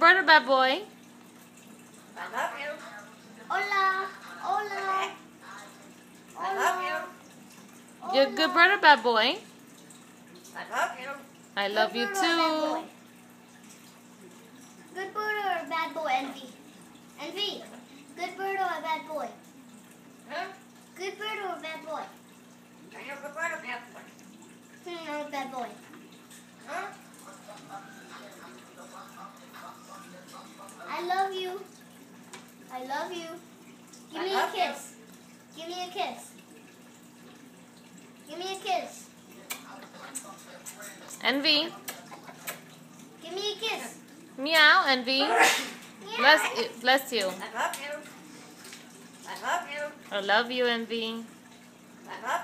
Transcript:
bird or bad boy? I love you. Hola. Hola. I love you. You're a good bird or bad boy? I love you. I love you too. Good bird or a bad boy, Envy? Envy, good bird or a bad boy? Huh? Good bird or a bad boy? Are you a good boy or bad boy? I'm a bad boy. Huh? I love you. I love you. Give me a kiss. Give me a kiss. Give me a kiss. Envy. Give me a kiss. Meow, Envy. Bless you. I love you. I love you. I love you, Envy. I love